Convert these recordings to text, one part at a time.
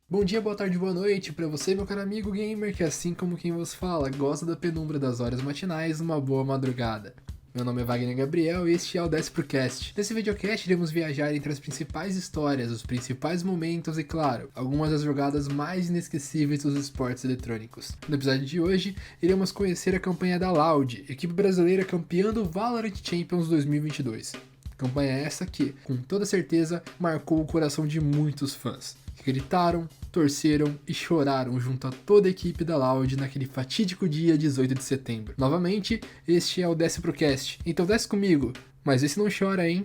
Bom dia, boa tarde, boa noite pra você, meu caro amigo gamer, que assim como quem vos fala, gosta da penumbra das horas matinais, uma boa madrugada. Meu nome é Wagner Gabriel e este é o DesproCast. Nesse videocast iremos viajar entre as principais histórias, os principais momentos e, claro, algumas das jogadas mais inesquecíveis dos esportes eletrônicos. No episódio de hoje, iremos conhecer a campanha da Loud, equipe brasileira campeã do Valorant Champions 2022. Campanha essa que, com toda certeza, marcou o coração de muitos fãs, que gritaram, torceram e choraram junto a toda a equipe da Loud naquele fatídico dia 18 de setembro. Novamente, este é o DesproCast, então desce comigo, mas esse não chora, hein?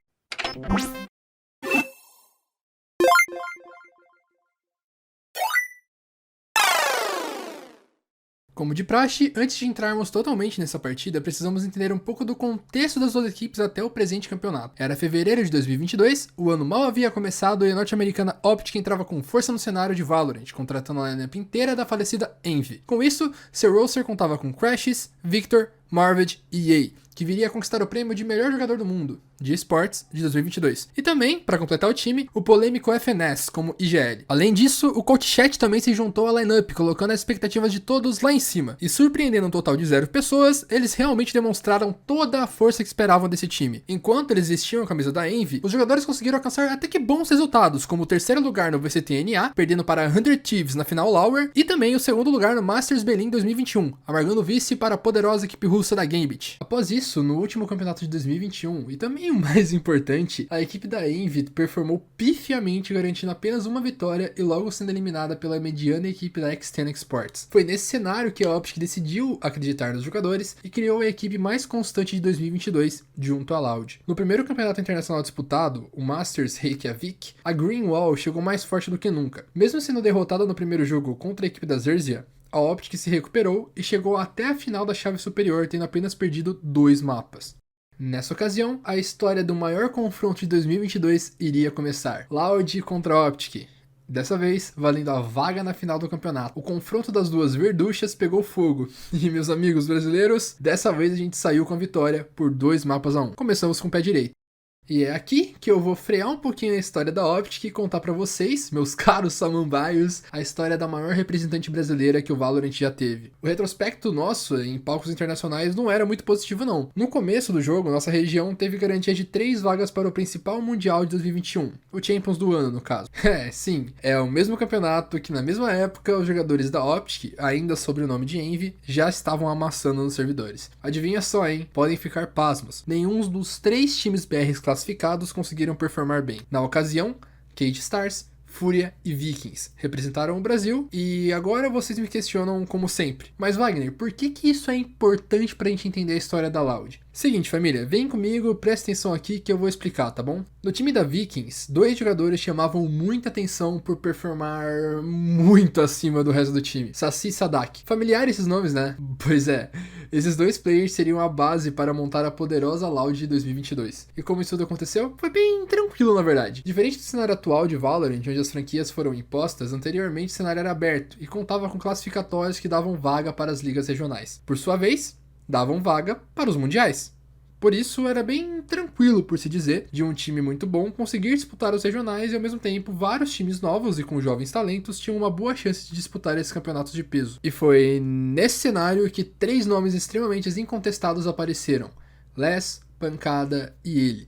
Como de praxe, antes de entrarmos totalmente nessa partida, precisamos entender um pouco do contexto das duas equipes até o presente campeonato. Era fevereiro de 2022, o ano mal havia começado e a norte-americana Optic entrava com força no cenário de Valorant, contratando a lineup inteira da falecida Envy. Com isso, seu roster contava com Crashes, Victor, Marvid e EA, que viria a conquistar o prêmio de melhor jogador do mundo, de esportes, de 2022. E também, para completar o time, o polêmico FNS, como IGL. Além disso, o Coach Chat também se juntou à lineup, colocando as expectativas de todos lá em cima. E surpreendendo um total de 0 pessoas, eles realmente demonstraram toda a força que esperavam desse time. Enquanto eles vestiam a camisa da Envy, os jogadores conseguiram alcançar até que bons resultados, como o terceiro lugar no VCTNA, perdendo para 100 Thieves na final Lower, e também o segundo lugar no Masters Berlin 2021, amargando o vice para a poderosa equipe russa da Gambit. Após isso, no último campeonato de 2021, e também o mais importante, a equipe da Envy performou pifiamente, garantindo apenas uma vitória e logo sendo eliminada pela mediana equipe da X10 Sports. Foi nesse cenário que a Optic decidiu acreditar nos jogadores e criou a equipe mais constante de 2022, junto à Loud. No primeiro campeonato internacional disputado, o Masters Reykjavik, a Green Wall chegou mais forte do que nunca. Mesmo sendo derrotada no primeiro jogo contra a equipe da Zerzia, a Optic se recuperou e chegou até a final da chave superior, tendo apenas perdido 2 mapas. Nessa ocasião, a história do maior confronto de 2022 iria começar. Loud contra Optic. Dessa vez, valendo a vaga na final do campeonato. O confronto das duas verduchas pegou fogo. E, meus amigos brasileiros, dessa vez a gente saiu com a vitória por 2 mapas a 1. Começamos com o pé direito. E é aqui que eu vou frear um pouquinho a história da Optic e contar pra vocês, meus caros samambaios, a história da maior representante brasileira que o Valorant já teve. O retrospecto nosso em palcos internacionais não era muito positivo não. No começo do jogo, nossa região teve garantia de 3 vagas para o principal mundial de 2021, o Champions do ano no caso. Sim, é o mesmo campeonato que na mesma época os jogadores da Optic, ainda sob o nome de Envy, já estavam amassando nos servidores. Adivinha só, hein? Podem ficar pasmos. Nenhum dos 3 times BRs classificados conseguiram performar bem. Na ocasião, Cage Stars, Fúria e Vikings representaram o Brasil e agora vocês me questionam como sempre. Mas Wagner, por que isso é importante pra gente entender a história da Loud? Seguinte família, vem comigo, presta atenção aqui que eu vou explicar, tá bom? No time da Vikings, 2 jogadores chamavam muita atenção por performar muito acima do resto do time. Saci e Sadak. Familiares esses nomes, né? Pois é, esses 2 players seriam a base para montar a poderosa Loud de 2022. E como isso tudo aconteceu? Foi bem tranquilo na verdade. Diferente do cenário atual de Valorant, onde as franquias foram impostas, anteriormente o cenário era aberto e contava com classificatórios que davam vaga para as ligas regionais. Por sua vez, davam vaga para os mundiais. Por isso, era bem tranquilo, por se dizer, de um time muito bom conseguir disputar os regionais e, ao mesmo tempo, vários times novos e com jovens talentos tinham uma boa chance de disputar esses campeonatos de peso. E foi nesse cenário que 3 nomes extremamente incontestados apareceram: Les, Pancada e ele.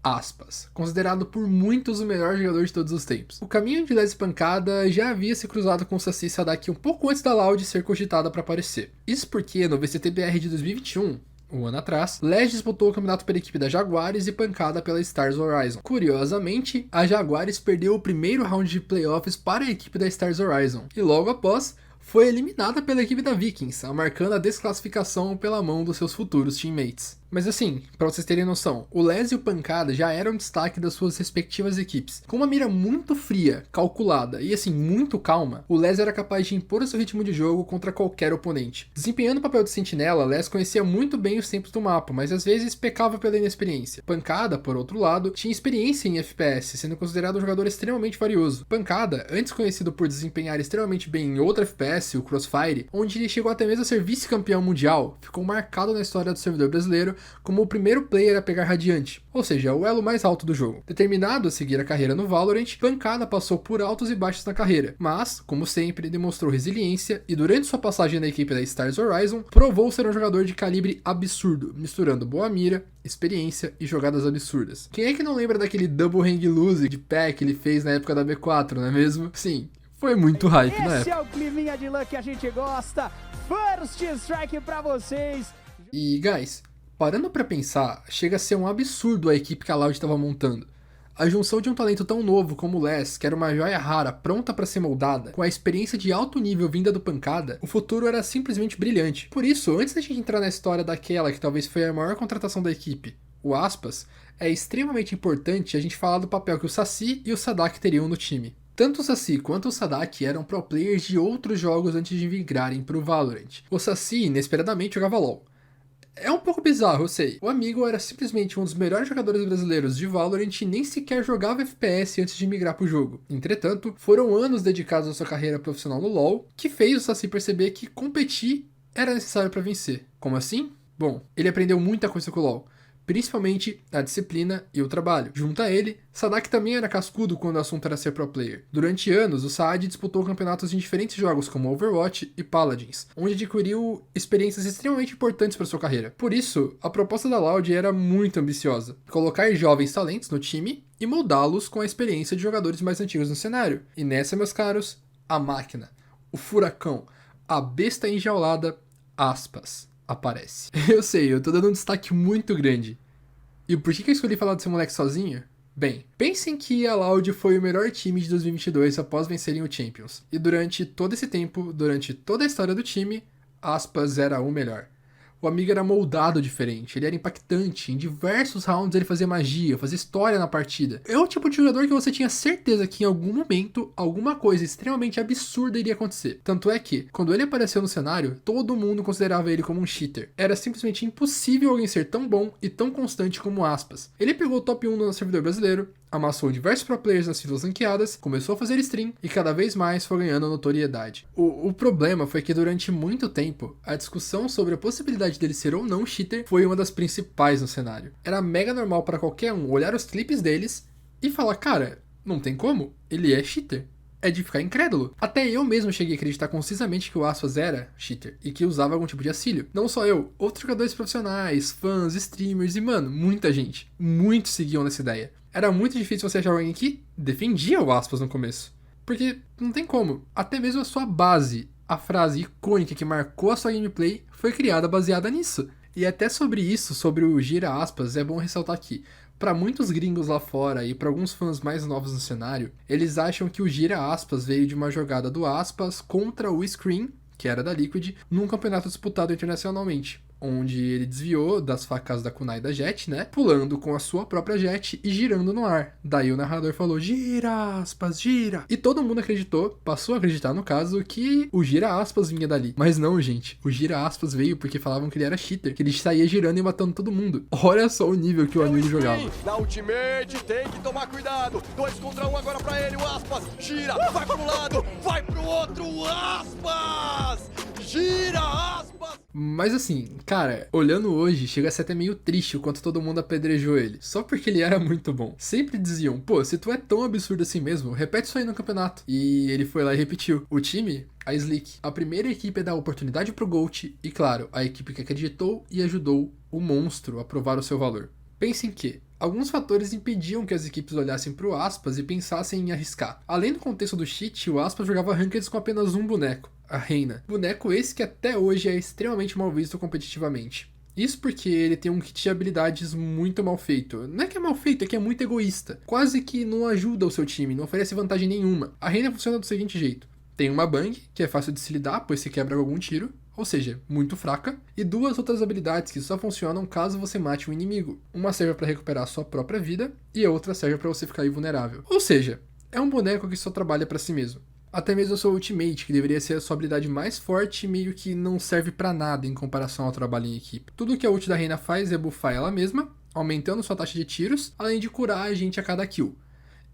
Aspas, considerado por muitos o melhor jogador de todos os tempos. O caminho de Les Pancada já havia se cruzado com o Saci Sadak um pouco antes da Loud ser cogitada para aparecer. Isso porque no VCTBR de 2021, um ano atrás, Les disputou o campeonato pela equipe da Jaguares e Pancada pela Stars Horizon. Curiosamente, a Jaguares perdeu o primeiro round de playoffs para a equipe da Stars Horizon e logo após foi eliminada pela equipe da Vikings, marcando a desclassificação pela mão dos seus futuros teammates. Mas assim, pra vocês terem noção, o Les e o Pancada já eram destaque das suas respectivas equipes. Com uma mira muito fria, calculada e assim, muito calma, o Les era capaz de impor o seu ritmo de jogo contra qualquer oponente. Desempenhando o papel de sentinela, Les conhecia muito bem os tempos do mapa, mas às vezes pecava pela inexperiência. Pancada, por outro lado, tinha experiência em FPS, sendo considerado um jogador extremamente valioso. Pancada, antes conhecido por desempenhar extremamente bem em outro FPS, o Crossfire, onde ele chegou até mesmo a ser vice-campeão mundial, ficou marcado na história do servidor brasileiro como o primeiro player a pegar Radiante, ou seja, o elo mais alto do jogo. Determinado a seguir a carreira no Valorant, Pancada passou por altos e baixos na carreira, mas, como sempre, demonstrou resiliência e durante sua passagem na equipe da Stars Horizon, provou ser um jogador de calibre absurdo, misturando boa mira, experiência e jogadas absurdas. Quem é que não lembra daquele double hang loose de pé que ele fez na época da B4, não é mesmo? Sim, foi muito hype na época. Esse é o climinha de luck que a gente gosta. First strike pra vocês. E, guys, parando pra pensar, chega a ser um absurdo a equipe que a Loud estava montando. A junção de um talento tão novo como o Les, que era uma joia rara pronta para ser moldada, com a experiência de alto nível vinda do Pancada, o futuro era simplesmente brilhante. Por isso, antes da gente entrar na história daquela que talvez foi a maior contratação da equipe, o Aspas, é extremamente importante a gente falar do papel que o Saci e o Sadak teriam no time. Tanto o Saci quanto o Sadak eram pro players de outros jogos antes de migrarem pro Valorant. O Saci, inesperadamente, jogava LoL. É um pouco bizarro, eu sei. O amigo era simplesmente um dos melhores jogadores brasileiros de Valorant e nem sequer jogava FPS antes de migrar pro jogo. Entretanto, foram anos dedicados à sua carreira profissional no LoL que fez o Saci perceber que competir era necessário para vencer. Como assim? Bom, ele aprendeu muita coisa com o LoL, principalmente a disciplina e o trabalho. Junto a ele, Sadak também era cascudo quando o assunto era ser pro player. Durante anos, o Saad disputou campeonatos em diferentes jogos como Overwatch e Paladins, onde adquiriu experiências extremamente importantes para sua carreira. Por isso, a proposta da Loud era muito ambiciosa: colocar jovens talentos no time e moldá-los com a experiência de jogadores mais antigos no cenário. E nessa, meus caros, a máquina, o furacão, a besta enjaulada, Aspas, aparece. Eu sei, eu tô dando um destaque muito grande. E por que eu escolhi falar desse moleque sozinho? Bem, pensem que a Loud foi o melhor time de 2022 após vencerem o Champions. E durante todo esse tempo, durante toda a história do time, Aspas era o melhor. O amigo era moldado diferente, ele era impactante, em diversos rounds ele fazia magia, fazia história na partida. É o tipo de jogador que você tinha certeza que em algum momento, alguma coisa extremamente absurda iria acontecer. Tanto é que, quando ele apareceu no cenário, todo mundo considerava ele como um cheater. Era simplesmente impossível alguém ser tão bom e tão constante como Aspas. Ele pegou o top 1 no servidor brasileiro, amassou diversos pro players nas filas ranqueadas, começou a fazer stream e cada vez mais foi ganhando notoriedade. O problema foi que durante muito tempo, a discussão sobre a possibilidade dele ser ou não cheater foi uma das principais no cenário. Era mega normal para qualquer um olhar os clipes deles e falar: cara, não tem como, ele é cheater. É de ficar incrédulo. Até eu mesmo cheguei a acreditar concisamente que o Aspas era cheater e que usava algum tipo de auxílio. Não só eu, outros jogadores profissionais, fãs, streamers e, mano, muita gente. Muitos seguiam nessa ideia. Era muito difícil você achar alguém que defendia o Aspas no começo. Porque não tem como. Até mesmo a sua base, a frase icônica que marcou a sua gameplay, foi criada baseada nisso. E até sobre isso, sobre o gira Aspas, é bom ressaltar aqui. Para muitos gringos lá fora e para alguns fãs mais novos no cenário, eles acham que o gira Aspas veio de uma jogada do Aspas contra o Scream, que era da Liquid, num campeonato disputado internacionalmente, onde ele desviou das facas da kunai da Jett, né, pulando com a sua própria Jett e girando no ar. Daí o narrador falou: gira, Aspas, gira. E todo mundo acreditou, passou a acreditar no caso, que o gira Aspas vinha dali. Mas não, gente, o gira Aspas veio porque falavam que ele era cheater, que ele saía girando e matando todo mundo. Olha só o nível que o amigo jogava. Na ultimate tem que tomar cuidado. 2 contra 1 agora pra ele, o Aspas gira, vai pro lado, vai pro outro, Aspas! Gira, Aspas! Mas assim, cara, olhando hoje, chega a ser até meio triste o quanto todo mundo apedrejou ele, só porque ele era muito bom. Sempre diziam: pô, se tu é tão absurdo assim mesmo, repete isso aí no campeonato. E ele foi lá e repetiu. O time, a Slick, a primeira equipe a dar oportunidade pro GOAT e, claro, a equipe que acreditou e ajudou o monstro a provar o seu valor. Pensem que alguns fatores impediam que as equipes olhassem pro Aspas e pensassem em arriscar. Além do contexto do cheat, o Aspas jogava rankeds com apenas um boneco, a Reina. Boneco esse que até hoje é extremamente mal visto competitivamente. Isso porque ele tem um kit de habilidades muito mal feito. Não é que é mal feito, é que é muito egoísta. Quase que não ajuda o seu time, não oferece vantagem nenhuma. A Reina funciona do seguinte jeito: tem uma Bang, que é fácil de se lidar, pois se quebra algum tiro, ou seja, muito fraca, e 2 outras habilidades que só funcionam caso você mate um inimigo. Uma serve para recuperar a sua própria vida, e a outra serve para você ficar invulnerável. Ou seja, é um boneco que só trabalha para si mesmo. Até mesmo a sua ultimate, que deveria ser a sua habilidade mais forte, meio que não serve para nada em comparação ao trabalho em equipe. Tudo que a ult da Reina faz é buffar ela mesma, aumentando sua taxa de tiros, além de curar a gente a cada kill.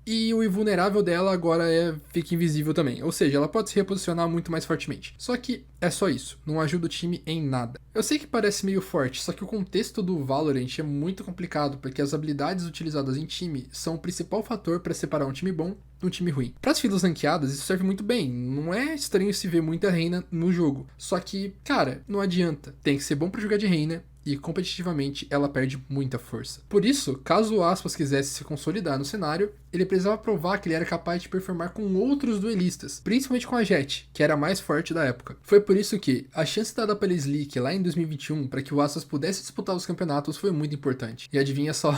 e o invulnerável dela agora fica invisível também, ou seja, ela pode se reposicionar muito mais fortemente. Só que é só isso, não ajuda o time em nada. Eu sei que parece meio forte, só que o contexto do Valorant é muito complicado, porque as habilidades utilizadas em time são o principal fator para separar um time bom de um time ruim. Para as filas ranqueadas, isso serve muito bem, não é estranho se ver muita Reina no jogo, só que, cara, não adianta, tem que ser bom para jogar de Reina, e competitivamente ela perde muita força. Por isso, caso o Aspas quisesse se consolidar no cenário, ele precisava provar que ele era capaz de performar com outros duelistas, principalmente com a Jett, que era a mais forte da época. Foi por isso que a chance dada pela Sleek lá em 2021 para que o Aspas pudesse disputar os campeonatos foi muito importante. E adivinha só,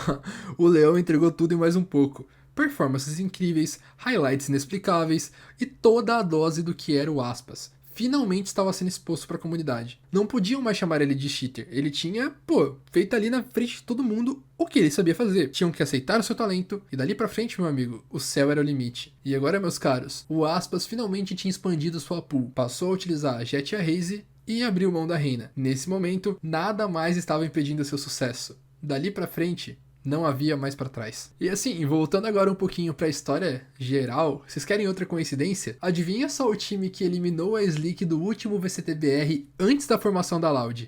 o Leão entregou tudo e mais um pouco. Performances incríveis, highlights inexplicáveis e toda a dose do que era o Aspas. Finalmente estava sendo exposto para a comunidade. Não podiam mais chamar ele de cheater. Ele tinha, feito ali na frente de todo mundo o que ele sabia fazer. Tinham que aceitar o seu talento e dali pra frente, meu amigo, o céu era o limite. E agora, meus caros, o Aspas finalmente tinha expandido sua pool. Passou a utilizar a Jett e a Raze e abriu mão da Reina. Nesse momento, nada mais estava impedindo seu sucesso. Dali pra frente, não havia mais pra trás. E assim, voltando agora um pouquinho pra história geral, vocês querem outra coincidência? Adivinha só o time que eliminou a Sleek do último VCTBR antes da formação da Loud?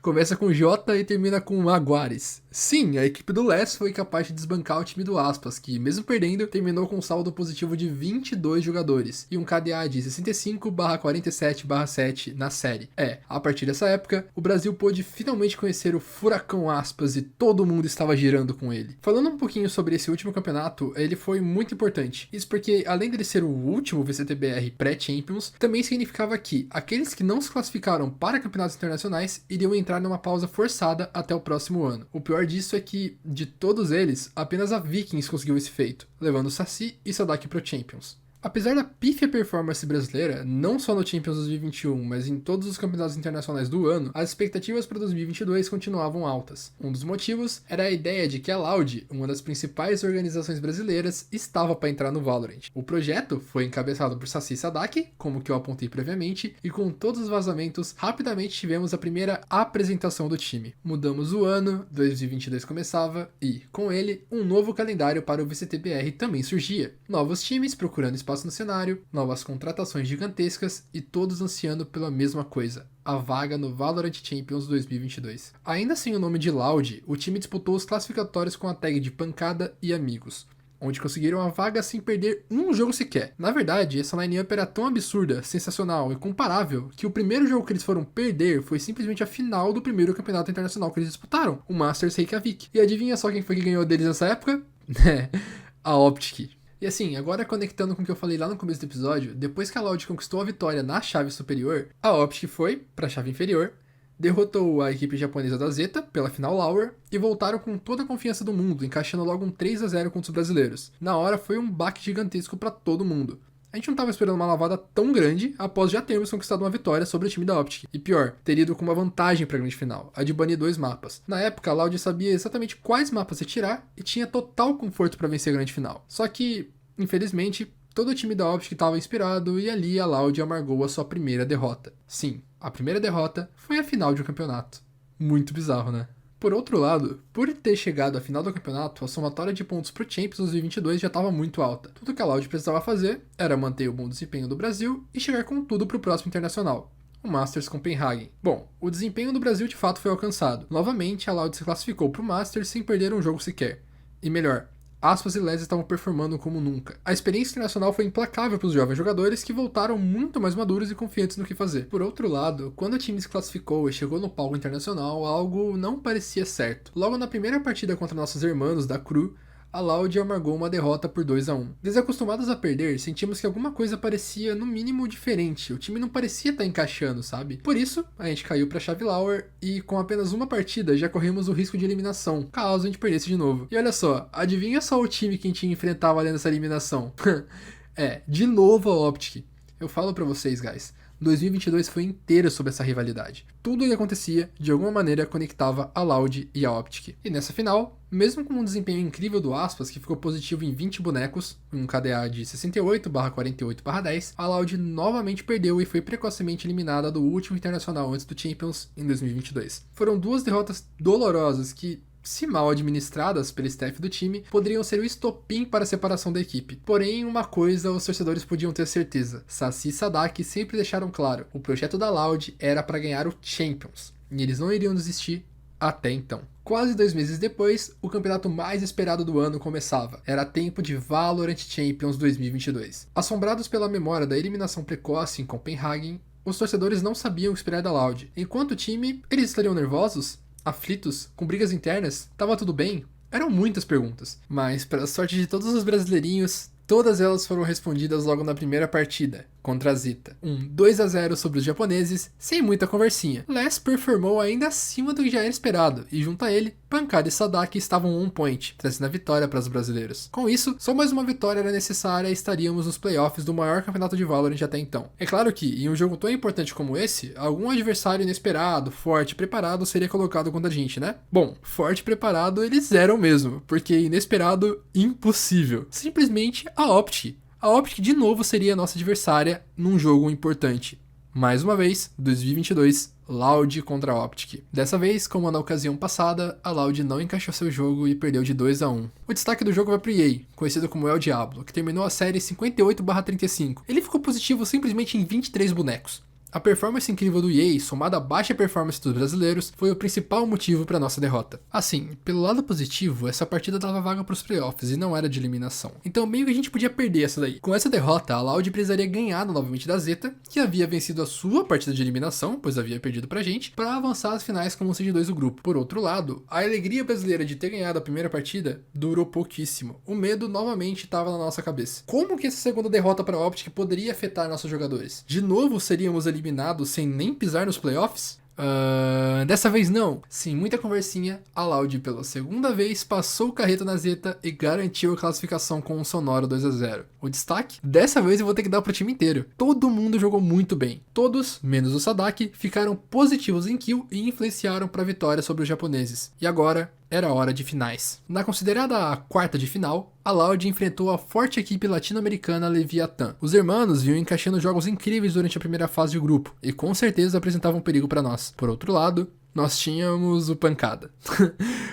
Começa com J e termina com Aguares. Sim, a equipe do Les foi capaz de desbancar o time do Aspas, que mesmo perdendo, terminou com um saldo positivo de 22 jogadores e um KDA de 65/47/7 na série. A partir dessa época, o Brasil pôde finalmente conhecer o Furacão Aspas e todo mundo estava girando com ele. Falando um pouquinho sobre esse último campeonato, ele foi muito importante. Isso porque, além dele ser o último VCTBR pré-Champions, também significava que aqueles que não se classificaram para campeonatos internacionais iriam entrar numa pausa forçada até o próximo ano. O pior disso é que, de todos eles, apenas a Vikings conseguiu esse feito, levando Saci e Sadak pro Champions. Apesar da pífia performance brasileira, não só no Champions 2021, mas em todos os campeonatos internacionais do ano, as expectativas para 2022 continuavam altas. Um dos motivos era a ideia de que a Loud, uma das principais organizações brasileiras, estava para entrar no Valorant. O projeto foi encabeçado por Saci e Sadak, como que eu apontei previamente, e com todos os vazamentos, rapidamente tivemos a primeira apresentação do time. Mudamos o ano, 2022 começava, e, com ele, um novo calendário para o VCTBR também surgia. Novos times procurando espaço no cenário, novas contratações gigantescas e todos ansiando pela mesma coisa, a vaga no Valorant Champions 2022. Ainda sem o nome de Loud, o time disputou os classificatórios com a tag de Pancada e Amigos, onde conseguiram a vaga sem perder um jogo sequer. Na verdade, essa line-up era tão absurda, sensacional e comparável que o primeiro jogo que eles foram perder foi simplesmente a final do primeiro campeonato internacional que eles disputaram, o Masters Reykjavik. E adivinha só quem foi que ganhou deles nessa época? A Optic. E assim, agora conectando com o que eu falei lá no começo do episódio, depois que a Loud conquistou a vitória na chave superior, a Optic foi para a chave inferior, derrotou a equipe japonesa da Zeta pela final Lower e voltaram com toda a confiança do mundo, encaixando logo um 3-0 contra os brasileiros. Na hora foi um baque gigantesco para todo mundo. A gente não estava esperando uma lavada tão grande após já termos conquistado uma vitória sobre o time da Optic. E pior, ter ido com uma vantagem para a grande final, a de banir 2 mapas. Na época, a Loud sabia exatamente quais mapas retirar e tinha total conforto para vencer a grande final. Só que, infelizmente, todo o time da Optic estava inspirado e ali a Loud amargou a sua primeira derrota. Sim, a primeira derrota foi a final de um campeonato. Muito bizarro, né? Por outro lado, por ter chegado à final do campeonato, a somatória de pontos pro Champions 2022 já estava muito alta. Tudo que a Loud precisava fazer era manter o bom desempenho do Brasil e chegar com tudo pro próximo internacional, o Masters Copenhagen. Bom, o desempenho do Brasil de fato foi alcançado. Novamente, a Loud se classificou pro Masters sem perder um jogo sequer. E melhor, Aspas e Les estavam performando como nunca. A experiência internacional foi implacável para os jovens jogadores que voltaram muito mais maduros e confiantes no que fazer. Por outro lado, quando o time se classificou e chegou no palco internacional, algo não parecia certo. Logo na primeira partida contra nossos irmãos da Cru, a Loud amargou uma derrota por 2-1. Desacostumados a perder, sentimos que alguma coisa parecia, no mínimo, diferente. O time não parecia estar encaixando, sabe? Por isso, a gente caiu pra chave Lower e, com apenas uma partida, já corremos o risco de eliminação, caso a gente perdesse de novo. E olha só, adivinha só o time que a gente enfrentava além dessa eliminação? De novo a Optic. Eu falo pra vocês, guys, 2022 foi inteiro sobre essa rivalidade. Tudo o que acontecia, de alguma maneira, conectava a Loud e a Optic. E nessa final, mesmo com um desempenho incrível do Aspas, que ficou positivo em 20 bonecos, um KDA de 68/48/10, a Loud novamente perdeu e foi precocemente eliminada do último internacional antes do Champions em 2022. Foram 2 derrotas dolorosas que, se mal administradas pelo staff do time, poderiam ser o estopim para a separação da equipe. Porém, uma coisa os torcedores podiam ter certeza: Saci e Sadak sempre deixaram claro, o projeto da Loud era para ganhar o Champions, e eles não iriam desistir até então. Quase 2 meses depois, o campeonato mais esperado do ano começava. Era tempo de Valorant Champions 2022. Assombrados pela memória da eliminação precoce em Copenhagen, os torcedores não sabiam o que esperar da Loud. Enquanto o time, eles estariam nervosos? Aflitos? Com brigas internas? Tava tudo bem? Eram muitas perguntas. Mas, para a sorte de todos os brasileirinhos, todas elas foram respondidas logo na primeira partida, contra a Zeta. 2-0 sobre os japoneses, sem muita conversinha. Les performou ainda acima do que já era esperado, e junto a ele, Pancada e Sadak estavam on point, trazendo a vitória para os brasileiros. Com isso, só mais uma vitória era necessária e estaríamos nos playoffs do maior campeonato de Valorant até então. É claro que, em um jogo tão importante como esse, algum adversário inesperado, forte, preparado seria colocado contra a gente, né? Bom, forte e preparado eles eram mesmo, porque inesperado, impossível. Simplesmente a Optic. A Optic de novo seria a nossa adversária num jogo importante. Mais uma vez, 2022, Loud contra a Optic. Dessa vez, como na ocasião passada, a Loud não encaixou seu jogo e perdeu de 2-1. O destaque do jogo vai pro EA, conhecido como El Diablo, que terminou a série 58/35. Ele ficou positivo simplesmente em 23 bonecos. A performance incrível do EA, somada à baixa performance dos brasileiros, foi o principal motivo para nossa derrota. Assim, pelo lado positivo, essa partida dava vaga para os playoffs e não era de eliminação. Então meio que a gente podia perder essa daí. Com essa derrota, a Loud precisaria ganhar novamente da Zeta, que havia vencido a sua partida de eliminação, pois havia perdido pra gente, para avançar às finais como seed 2 do grupo. Por outro lado, a alegria brasileira de ter ganhado a primeira partida durou pouquíssimo. O medo novamente estava na nossa cabeça. Como que essa segunda derrota para a Optic poderia afetar nossos jogadores? De novo seríamos eliminados sem nem pisar nos playoffs? Dessa vez não. Sem muita conversinha, a Loud pela segunda vez passou o carreto na Zeta e garantiu a classificação com um sonoro 2-0. O destaque? Dessa vez eu vou ter que dar pro time inteiro. Todo mundo jogou muito bem. Todos, menos o Sadak, ficaram positivos em kill e influenciaram para a vitória sobre os japoneses. E agora era hora de finais. Na considerada a quarta de final, a Loud enfrentou a forte equipe latino-americana Leviathan. Os hermanos vinham encaixando jogos incríveis durante a primeira fase do grupo, e com certeza apresentavam perigo para nós. Por outro lado, nós tínhamos o Pancada.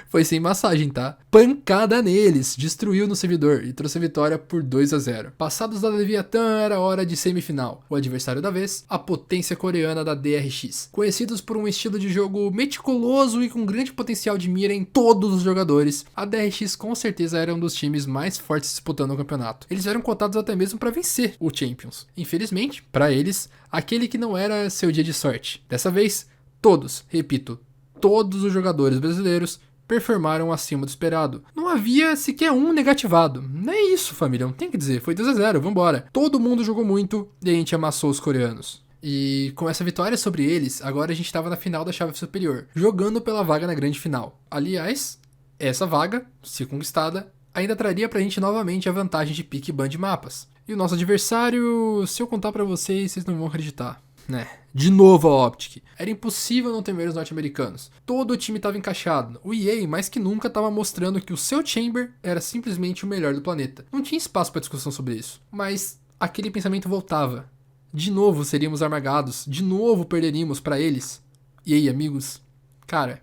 Foi sem massagem, tá? Pancada neles, destruiu no servidor e trouxe a vitória por 2-0. Passados da Leviathan, era hora de semifinal. O adversário da vez, a potência coreana da DRX. Conhecidos por um estilo de jogo meticuloso e com grande potencial de mira em todos os jogadores, a DRX com certeza era um dos times mais fortes disputando o campeonato. Eles eram cotados até mesmo para vencer o Champions. Infelizmente, para eles, aquele que não era seu dia de sorte. Dessa vez, todos, repito, todos os jogadores brasileiros performaram acima do esperado. Não havia sequer um negativado. Não é isso, família, não tem o que dizer. Foi 2-0, vambora. Todo mundo jogou muito e a gente amassou os coreanos. E com essa vitória sobre eles, agora a gente estava na final da chave superior, jogando pela vaga na grande final. Aliás, essa vaga, se conquistada, ainda traria pra gente novamente a vantagem de pique ban de mapas. E o nosso adversário, se eu contar pra vocês, vocês não vão acreditar. De novo a Optic. Era impossível não temer os norte-americanos. Todo o time estava encaixado. O EA, mais que nunca, estava mostrando que o seu Chamber era simplesmente o melhor do planeta. Não tinha espaço para discussão sobre isso. Mas aquele pensamento voltava. De novo seríamos amargados. De novo perderíamos para eles. E aí, amigos? Cara,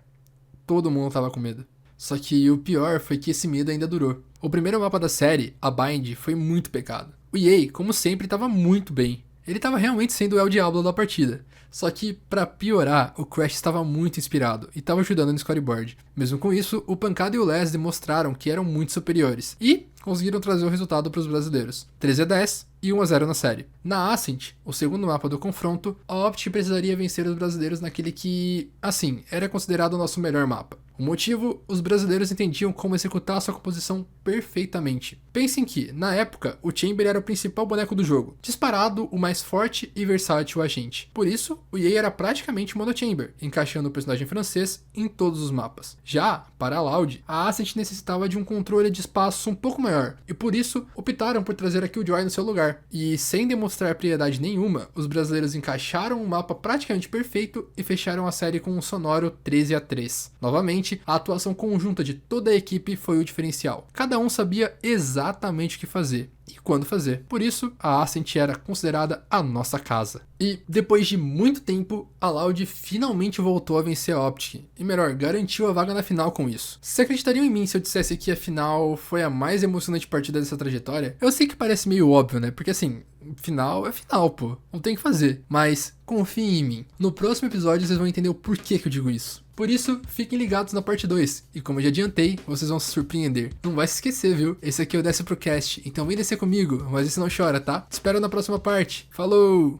todo mundo tava com medo. Só que o pior foi que esse medo ainda durou. O primeiro mapa da série, a Bind, foi muito pecado. O EA, como sempre, estava muito bem. Ele estava realmente sendo o El Diablo da partida. Só que, pra piorar, o Crash estava muito inspirado e estava ajudando no scoreboard. Mesmo com isso, o Pancada e o Les demonstraram que eram muito superiores e conseguiram trazer o resultado para os brasileiros. 13-10 e 1-0 na série. Na Ascent, o segundo mapa do confronto, a Optic precisaria vencer os brasileiros naquele que, assim, era considerado o nosso melhor mapa. O motivo, os brasileiros entendiam como executar sua composição perfeitamente. Pensem que, na época, o Chamber era o principal boneco do jogo, disparado o mais forte e versátil agente. Por isso, o EA era praticamente mono Chamber, encaixando o personagem francês em todos os mapas. Já, para a Loud, a Ascent necessitava de um controle de espaço um pouco maior, e por isso, optaram por trazer a Killjoy no seu lugar. E, sem demonstrar piedade nenhuma, os brasileiros encaixaram um mapa praticamente perfeito e fecharam a série com um sonoro 13-3. Novamente, Basicamente, a atuação conjunta de toda a equipe foi o diferencial. Cada um sabia exatamente o que fazer e quando fazer. Por isso, a Ascent era considerada a nossa casa. E depois de muito tempo, a Loud finalmente voltou a vencer a Optic. E melhor, garantiu a vaga na final com isso. Vocês acreditariam em mim se eu dissesse que a final foi a mais emocionante partida dessa trajetória? Eu sei que parece meio óbvio, né? Porque assim, final é final, pô. Não tem o que fazer. Mas confiem em mim. No próximo episódio vocês vão entender o porquê que eu digo isso. Por isso, fiquem ligados na parte 2. E como eu já adiantei, vocês vão se surpreender. Não vai se esquecer, viu? Esse aqui é o Desce Pro Cast. Então vem descer comigo, mas esse não chora, tá? Te espero na próxima parte. Falou!